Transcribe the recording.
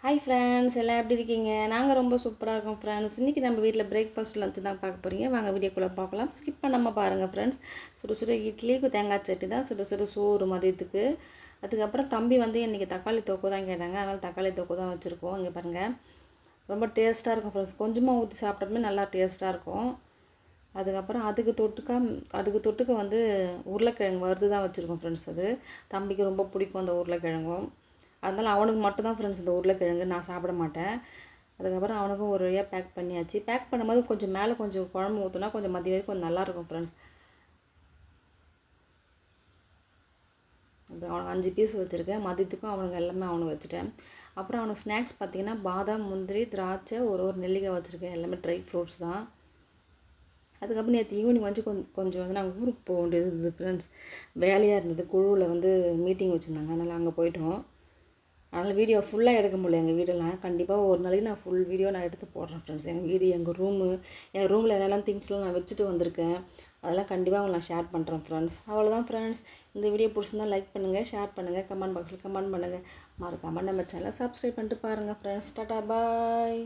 Hi friends, எல்லாம் எப்படி இருக்கீங்க? நாங்கள் ரொம்ப சூப்பராக இருக்கோம் ஃப்ரெண்ட்ஸ். இன்றைக்கி நம்ம வீட்டில் பிரேக்ஃபாஸ்ட் லஞ்சு தான் பார்க்க போகிறீங்க. வாங்க வீடியோக்குள்ளே பார்க்கலாம். ஸ்கிப் பண்ணாமல் பாருங்கள் ஃப்ரெண்ட்ஸ். சுட சுட இட்லிக்கு தேங்காய் சட்னி தான், சுட சுட சோறு மதியத்துக்கு. அதுக்கப்புறம் தம்பி வந்து இன்றைக்கி தக்காளி தொக்கு தான் கேட்டாங்க, அதனால் தக்காளி தொக்கு தான் வச்சுருக்கோம். இங்கே பாருங்கள், ரொம்ப டேஸ்ட்டாக இருக்கும் ஃப்ரெண்ட்ஸ். கொஞ்சமாக ஊற்றி சாப்பிட்டோமே நல்லா டேஸ்ட்டாக இருக்கும். அதுக்கப்புறம் அதுக்கு தொட்டுக்க வந்து உருளைக்கிழங்கு வறுத்து தான் வச்சுருக்கோம் ஃப்ரெண்ட்ஸ். அது தம்பிக்கு ரொம்ப பிடிக்கும் அந்த உருளைக்கிழங்கும். அதனால் அவனுக்கு மட்டும்தான் ஃப்ரெண்ட்ஸ் இந்த உருளைக்கிழங்கு, நான் சாப்பிட மாட்டேன். அதுக்கப்புறம் அவனுக்கும் ஒரு வழியாக பேக் பண்ணியாச்சு. பேக் பண்ணும்போது கொஞ்சம் மேலே கொஞ்சம் குழம்பு ஊற்றினா கொஞ்சம் மதிய வரைக்கும் கொஞ்சம் நல்லாயிருக்கும் ஃப்ரெண்ட்ஸ். அப்புறம் அவனுக்கு 5 பீஸ் வச்சுருக்கேன். மதியத்துக்கும் அவனுக்கு எல்லாமே அவனுக்கு வச்சுட்டேன். அப்புறம் அவனுக்கு ஸ்நாக்ஸ் பார்த்திங்கன்னா பாதாம், முந்திரி, திராட்சை, ஒரு நெல்லிக்காய் வச்சுருக்கேன். எல்லாமே ட்ரை ஃப்ரூட்ஸ் தான். அதுக்கப்புறம் நேற்று ஈவினிங் வந்து கொஞ்சம் வந்து நாங்கள் ஊருக்கு போக வேண்டியது இருந்தது ஃப்ரெண்ட்ஸ். வேலையாக இருந்தது. குழுவில் வந்து மீட்டிங் வச்சுருந்தாங்க, அதனால் அங்கே போயிட்டோம். அதனால் வீடியோ ஃபுல்லாக எடுக்க முடியல. எங்கள் வீடெல்லாம் கண்டிப்பாக ஒரு நாளைக்கு நான் ஃபுல் வீடியோ நான் எடுத்து போடுறேன் ஃப்ரெண்ட்ஸ். எங்கள் வீடு, எங்கள் ரூமு, என் ரூமில் என்னெல்லாம் திங்ஸ்லாம் நான் வச்சுட்டு வந்திருக்கேன், அதெல்லாம் கண்டிப்பாக உங்களுக்கு நான் ஷேர் பண்ணுறேன் ஃப்ரெண்ட்ஸ். அவ்வளோதான் ஃப்ரெண்ட்ஸ். இந்த வீடியோ பிடிச்சிருந்தா லைக் பண்ணுங்கள், ஷேர் பண்ணுங்கள், கமெண்ட் பாக்ஸில் கமெண்ட் பண்ணுங்கள். மறக்காமல் நம்ம சேனலை சப்ஸ்கிரைப் பண்ணிட்டு பாருங்கள் ஃப்ரெண்ட்ஸ். டாடா பாய்.